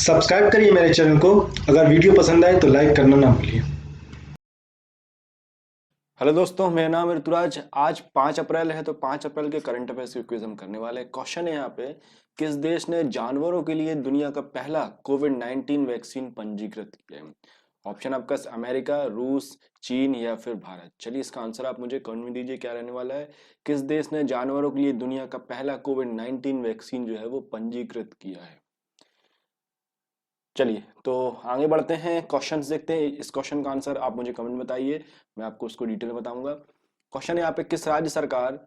Subscribe करिए मेरे channel को। अगर वीडियो पसंद आए तो लाइक करना ना भूलिए। हेलो दोस्तों, मेरा नाम है ऋतुराज। आज 5 अप्रैल है तो 5 अप्रैल के करंट अफेयर्स की क्विज हम करने वाले हैं। क्वेश्चन है यहाँ पे, किस देश ने जानवरों के लिए दुनिया का पहला कोविड-19 वैक्सीन पंजीकृत किया है? ऑप्शन आपका अमेरिका, रूस, चीन या फिर भारत। चलिए इसका आंसर आप मुझे कमेंट में दीजिए, क्या रहने वाला है। किस देश ने जानवरों के लिए दुनिया का पहला कोविड-19 वैक्सीन जो है वो पंजीकृत किया है? चलिए तो आगे बढ़ते हैं, क्वेश्चंस देखते हैं। इस क्वेश्चन का आंसर आप मुझे कमेंट में बताइए, मैं आपको उसको डिटेल में बताऊंगा। क्वेश्चन है यहाँ पे, किस राज्य सरकार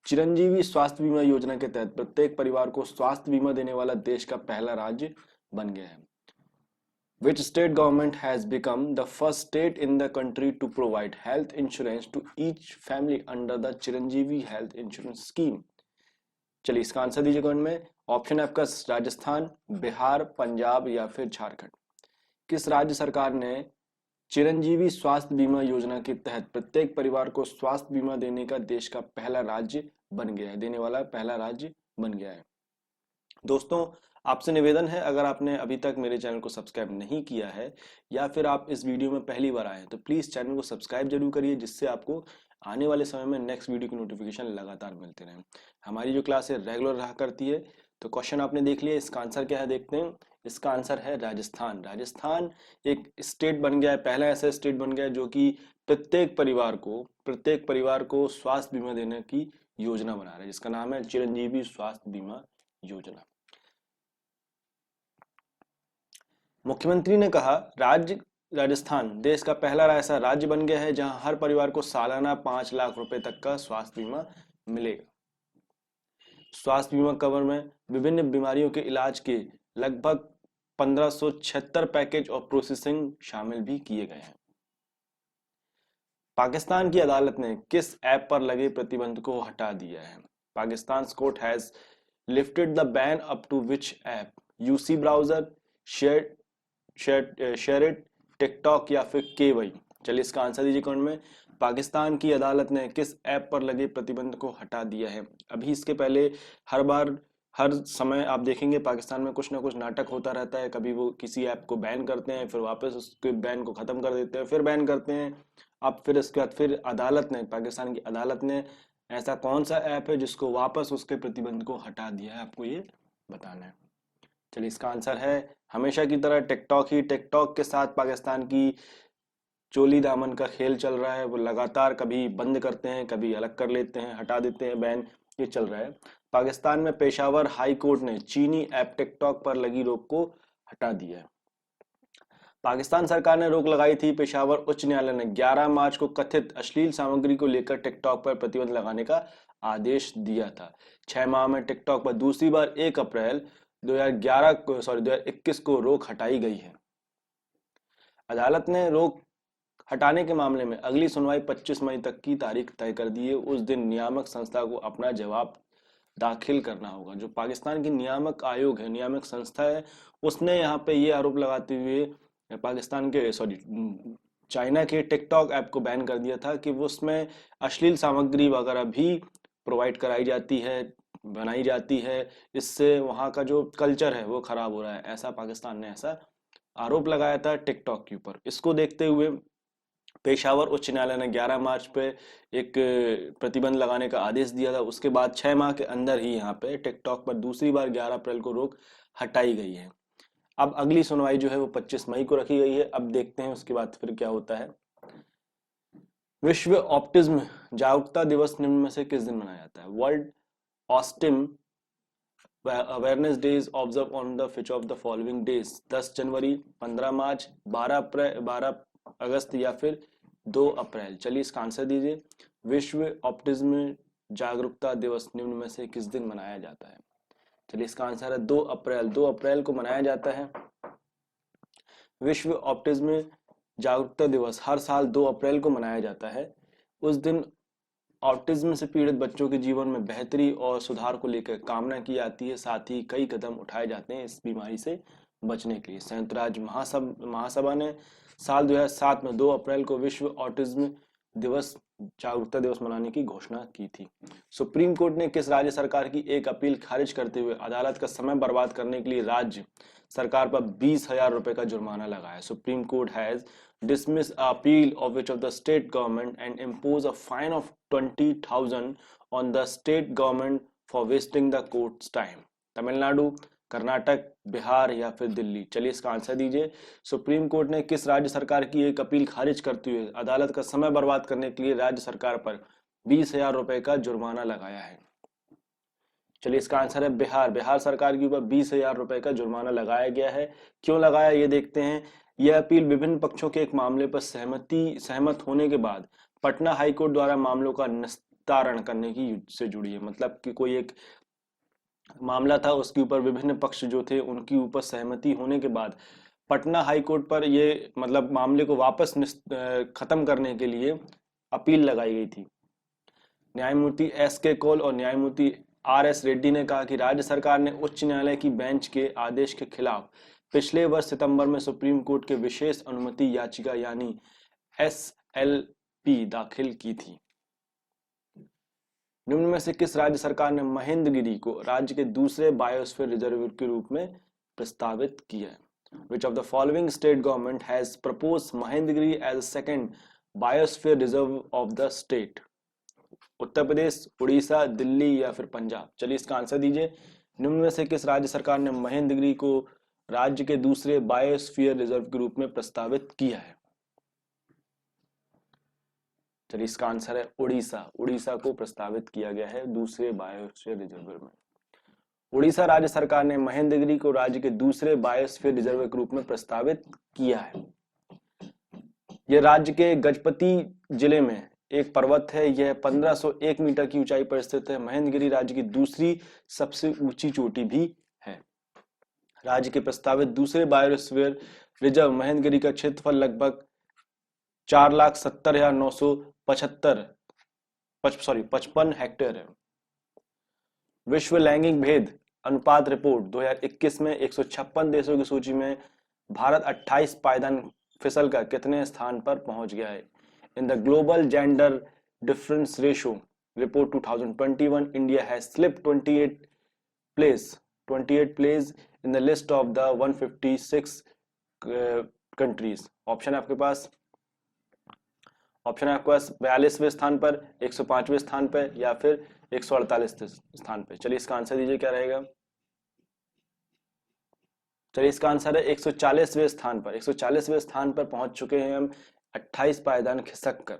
चिरंजीवी स्वास्थ्य बीमा योजना के तहत प्रत्येक परिवार को स्वास्थ्य बीमा देने वाला देश का पहला राज्य बन गया है? Which state government has become the first state in the country to provide health insurance to each family under the Chiranjeevi Health Insurance Scheme? चलिए इसका आंसर दीजिए कमेंट में। ऑप्शन है आपका राजस्थान, बिहार, पंजाब या फिर झारखंड। किस राज्य सरकार ने चिरंजीवी स्वास्थ्य बीमा योजना के तहत प्रत्येक परिवार को स्वास्थ्य बीमा देने का देश का पहला राज्य बन गया है, देने वाला पहला राज्य बन गया है? दोस्तों, आपसे निवेदन है, अगर आपने अभी तक मेरे चैनल को सब्सक्राइब नहीं किया है या फिर आप इस वीडियो में पहली बार आए हैं तो प्लीज चैनल को सब्सक्राइब जरूर करिए, जिससे आपको आने वाले समय में नेक्स्ट वीडियो की नोटिफिकेशन लगातार मिलते रहे। हमारी जो क्लास है रेगुलर रहा करती है। तो क्वेश्चन आपने देख लिया, इसका आंसर क्या है देखते हैं। इसका आंसर है राजस्थान। राजस्थान एक स्टेट बन गया है, पहला ऐसा स्टेट बन गया है जो कि प्रत्येक परिवार को स्वास्थ्य बीमा देने की योजना बना रहा है, जिसका नाम है चिरंजीवी स्वास्थ्य बीमा योजना। मुख्यमंत्री ने कहा, राजस्थान देश का पहला ऐसा राज्य बन गया है जहां हर परिवार को सालाना 5 लाख रुपए तक का स्वास्थ्य बीमा मिलेगा। स्वास्थ्य बीमा कवर में विभिन्न बीमारियों के इलाज के लगभग 1576 पैकेज और प्रोसेसिंग शामिल भी किए गए हैं। पाकिस्तान की अदालत ने किस ऐप पर लगे प्रतिबंध को हटा दिया है? Pakistan court has lifted the ban up to which app? UC browser, SHAREit, TikTok या फिर के वही। चलिए इसका आंसर दीजिए कमेंट में। पाकिस्तान की अदालत ने किस ऐप पर लगे प्रतिबंध को हटा दिया है? अभी इसके पहले हर समय आप देखेंगे पाकिस्तान में कुछ ना कुछ नाटक होता रहता है। कभी वो किसी ऐप को बैन करते हैं, फिर वापस उसके बैन को खत्म कर देते हैं, फिर बैन करते हैं। अब फिर इसके बाद फिर पाकिस्तान की अदालत ने ऐसा कौन सा ऐप है जिसको वापस उसके प्रतिबंध को हटा दिया है, आपको ये बताना है। चलिए इसका आंसर है हमेशा की तरह टिकटॉक ही। टिकटॉक के साथ पाकिस्तान की चोली दामन का खेल चल रहा है। वो लगातार कभी बंद करते हैं, कभी अलग कर लेते हैं, हटा देते हैं बैन, ये चल रहा है। पाकिस्तान में पेशावर हाई कोर्ट ने चीनी ऐप टिकटॉक पर लगी रोक को हटा दिया है। पाकिस्तान सरकार ने रोक लगाई थी। पेशावर उच्च न्यायालय ने 11 मार्च को कथित अश्लील सामग्री को लेकर टिकटॉक पर प्रतिबंध लगाने का आदेश दिया था। 6 माह में टिकटॉक पर दूसरी बार 1 अप्रैल 2021 को रोक हटाई गई है। अदालत ने रोक हटाने के मामले में अगली सुनवाई 25 मई तक की तारीख तय कर दी है। उस दिन नियामक संस्था को अपना जवाब दाखिल करना होगा। जो पाकिस्तान की नियामक आयोग है, नियामक संस्था है, उसने यहाँ पे ये आरोप लगाते हुए चाइना के टिकटॉक ऐप को बैन कर दिया था कि वो उसमें अश्लील सामग्री वगैरह भी प्रोवाइड कराई जाती है, बनाई जाती है। इससे वहाँ का जो कल्चर है वो खराब हो रहा है, ऐसा पाकिस्तान ने ऐसा आरोप लगाया था टिकटॉक के ऊपर। इसको देखते हुए पेशावर उच्च न्यायालय ने 11 मार्च पे एक प्रतिबंध लगाने का आदेश दिया था। उसके बाद 6 माह के अंदर ही यहाँ पे टिकटॉक पर दूसरी बार 11 अप्रैल को रोक हटाई गई है। अब अगली सुनवाई जो है वो 25 मई को रखी गई है। अब देखते हैं उसके बाद फिर क्या होता है। विश्व ऑप्टिज्म जागरूकता दिवस निम्न में से किस दिन मनाया जाता है? वर्ल्ड ऑस्टिम awareness days observe on the which of the following days? 10 जनवरी, 15 मार्च, 12 अगस्त या फिर 2 अप्रैल। चलिए इसका आंसर दीजिए। विश्व ऑप्टिज्म जागरूकता दिवस निम्न में से किस दिन मनाया जाता है? चलिए इसका आंसर है 2 अप्रैल। 2 अप्रैल को मनाया जाता है विश्व ऑप्टिज्म जागरूकता दिवस। हर साल 2 अप्रैल को मनाया जाता है। उस दिन ऑटिज्म से पीड़ित बच्चों के जीवन में बेहतरी और सुधार को लेकर कामना की जाती है। साथ ही कई कदम उठाए जाते हैं इस बीमारी से बचने के लिए। संयुक्त राज्य महासभा ने साल 2007 में 2 अप्रैल को विश्व ऑटिज्म दिवस जागरूकता दिवस मनाने की घोषणा की थी। सुप्रीम कोर्ट ने किस राज्य सरकार की एक अपील खारिज करते हुए अदालत का समय बर्बाद करने के लिए राज्य सरकार पर 20,000 रुपए का जुर्माना लगाया? Supreme court has dismiss appeal of which of the state government and impose a fine of 20,000 on the state government for wasting the court's time. Tamil Nadu, Karnataka, Bihar या फिर दिल्ली? चलिए इसका आंसर दीजिए। सुप्रीम कोर्ट ने किस राज्य सरकार की एक अपील खारिज करते हुए अदालत का समय बर्बाद करने के लिए राज्य सरकार पर 20,000 रुपए का जुर्माना लगाया है? चलिए इसका आंसर है बिहार। बिहार सरकार के ऊपर 20,000 रुपए का जुर्माना लगाया गया है। क्यों लगाया ये देखते हैं। यह अपील विभिन्न पक्षों के एक मामले पर सहमत होने के बाद पटना हाईकोर्ट द्वारा मामलों का निस्तारण करने की से जुड़ी है। मतलब कि कोई एक मामला था, उसके ऊपर विभिन्न पक्ष जो थे उनकी ऊपर सहमति होने के बाद पटना हाईकोर्ट पर ये मतलब मामले को वापस खत्म करने के लिए अपील लगाई गई थी। न्यायमूर्ति एस.के. कौल और न्यायमूर्ति आर.एस. रेड्डी ने कहा कि राज्य सरकार ने उच्च न्यायालय की बेंच के आदेश के खिलाफ पिछले वर्ष सितंबर में सुप्रीम कोर्ट के विशेष अनुमति याचिका यानी एसएलपी दाखिल की थी। निम्न में से किस राज्य सरकार ने महेंद्रगिरी को राज्य के दूसरे बायोस्फीयर रिजर्व के रूप में प्रस्तावित किया है? Which of the following state government has proposed Mahendragiri as a second biosphere reserve of the state? Uttar Pradesh, Orissa, Delhi या फिर पंजाब? चलिए इसका आंसर दीजिए। निम्न में से किस राज्य सरकार ने महेंद्रगिरी को राज्य के दूसरे बायोस्फीयर रिजर्व के रूप में प्रस्तावित किया है? चलिए इसका आंसर है उड़ीसा। उड़ीसा को प्रस्तावित किया गया है दूसरे बायोस्फीयर रिजर्व में। उड़ीसा राज्य सरकार ने महेंद्रगिरी को राज्य के दूसरे बायोस्फीयर रिजर्व के रूप में प्रस्तावित किया है। यह राज्य के गजपति जिले में एक पर्वत है। यह 1501 मीटर की ऊंचाई पर स्थित है। महेंद्रगिरी राज्य की दूसरी सबसे ऊंची चोटी भी है। राज्य के प्रस्तावित दूसरे बायोस्फीयर रिजर्व महेंद्रगिरी का क्षेत्रफल लगभग 4,70,955 हेक्टेयर है। विश्व लैंगिक भेद अनुपात रिपोर्ट 2021 में 156 देशों की सूची में भारत 28 पायदान फिसल कर कितने स्थान पर पहुंच गया है? In the global gender difference ratio report 2021 India has slipped 28 place in the list of the 156 countries. Option है आपके पास 42वें स्थान पर, 105वें स्थान पर या फिर 148 स्थान पे। चलिए इसका आंसर दीजिए क्या रहेगा। चलिए इसका आंसर है 140वें स्थान पर। 140वें स्थान पर पहुंच चुके हैं हम 28 पायदान खिसक कर।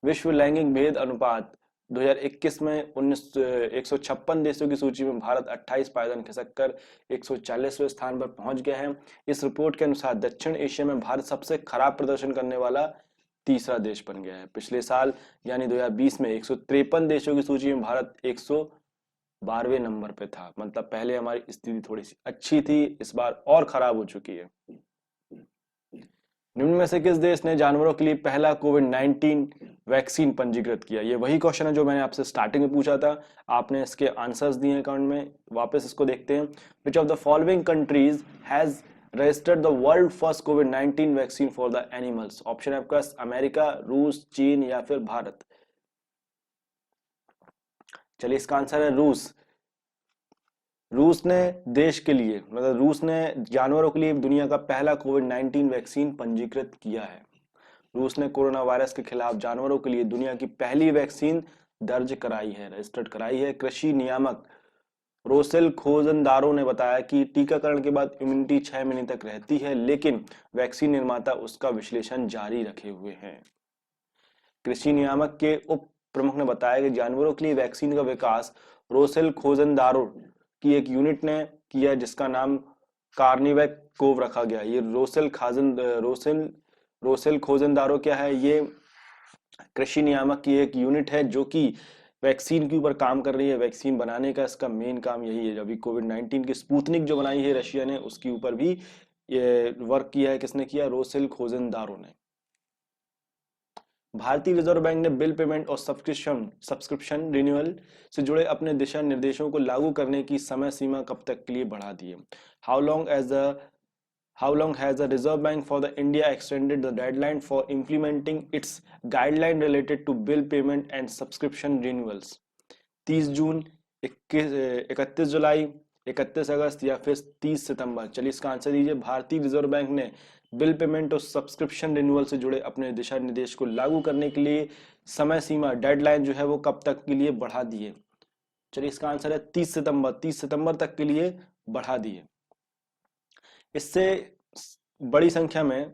विश्व लैंगिक भेद अनुपात 2021 में 156 देशों की सूची में भारत 28 पायदान खिसक कर 140वें स्थान पर पहुंच गया है। इस रिपोर्ट के अनुसार दक्षिण एशिया में भारत सबसे खराब प्रदर्शन करने वाला तीसरा देश बन गया है। पिछले साल यानी 2020 में 153 देशों की सूची में भारत 112वें नंबर पे था। मतलब पहले हमारी स्थिति थोड़ी सी अच्छी थी, इस बार और खराब हो चुकी है। निम्न में से किस देश ने जानवरों के लिए पहला कोविड-19 वैक्सीन पंजीकृत किया? ये वही क्वेश्चन है जो मैंने आपसे स्टार्टिंग में पूछा था। आपने इसके आंसर्स दिए कमेंट में, वापस इसको देखते हैं। Which of the following countries has registered the world first covid vaccine for the animals? Option है आपका अमेरिका, रूस, चीन या फिर भारत। चलिए इसका आंसर है रूस। रूस ने देश के लिए मतलब रूस ने जानवरों के लिए दुनिया का पहला कोविड-19 वैक्सीन पंजीकृत किया है। रूस ने कोरोना वायरस के खिलाफ जानवरों के लिए दुनिया की पहली वैक्सीन दर्ज कराई है, रजिस्टर्ड कराई है। कृषि नियामक रोसेल खोजनदारो ने बताया कि टीकाकरण के बाद इम्यूनिटी 6 महीने तक रहती है, लेकिन वैक्सीन निर्माता उसका विश्लेषण जारी रखे हुए हैं। कृषि नियामक के उप प्रमुख ने बताया कि जानवरों के लिए वैक्सीन का विकास रोसेल खोजनदारो की एक यूनिट ने किया जिसका नाम कार्निवैक कोव रखा गया। ये रोसेल खोजनदारो क्या है? ये कृषि नियामक की एक यूनिट है जो कि वैक्सीन के ऊपर काम कर रही है। वैक्सीन बनाने का इसका मेन काम यही है। अभी कोविड-19 की स्पुतनिक जो बनाई है रशिया ने, उसके ऊपर भी ये वर्क किया है। किसने किया? रोसेल खोजनदारो ने। भारतीय रिजर्व बैंक ने बिल पेमेंट और सब्सक्रिप्शन रिन्यूअल से जुड़े अपने दिशा निर्देशों को लागू करने की समय सीमा कब तक के लिए बढ़ा दी है? How long has the Reserve Bank for the India extended the deadline for implementing its guideline related to bill payment and subscription renewals? 30 जून, 31 जुलाई, 31 अगस्त या फिर 30 सितंबर? चलिए इसका आंसर दीजिए। भारतीय रिजर्व बैंक ने बिल पेमेंट और सब्सक्रिप्शन रिन्यूअल से जुड़े अपने दिशा निर्देश को लागू करने के लिए समय सीमा डेडलाइन जो है वो कब तक के लिए बढ़ा दी है? चलिए इसका आंसर है 30 सितंबर। 30 सितंबर तक के लिए बढ़ा दी है। इससे बड़ी संख्या में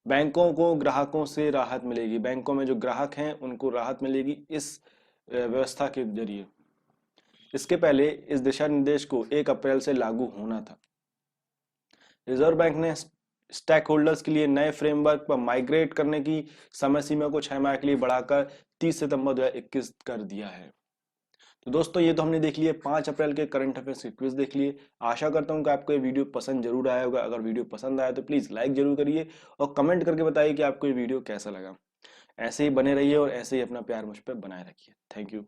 बैंकों को ग्राहकों से राहत मिलेगी। बैंकों में जो ग्राहक हैं उनको राहत मिलेगी इस व्यवस्था के जरिए। इसके पहले इस दिशा निर्देश को 1 अप्रैल से लागू होना था। रिजर्व बैंक ने स्टेक होल्डर्स के लिए नए फ्रेमवर्क पर माइग्रेट करने की समय सीमा को 6 माह के लिए बढ़ाकर 30 सितंबर 2021 कर दिया है। तो दोस्तों ये तो हमने देख लिए 5 अप्रैल के करंट अफेयर्स के क्विज देख लिए। आशा करता हूँ कि आपको ये वीडियो पसंद जरूर आया होगा। अगर वीडियो पसंद आया तो प्लीज लाइक जरूर करिए और कमेंट करके बताइए कि आपको ये वीडियो कैसा लगा। ऐसे ही बने रहिए और ऐसे ही अपना प्यार मुझ पर बनाए रखिए। Thank you.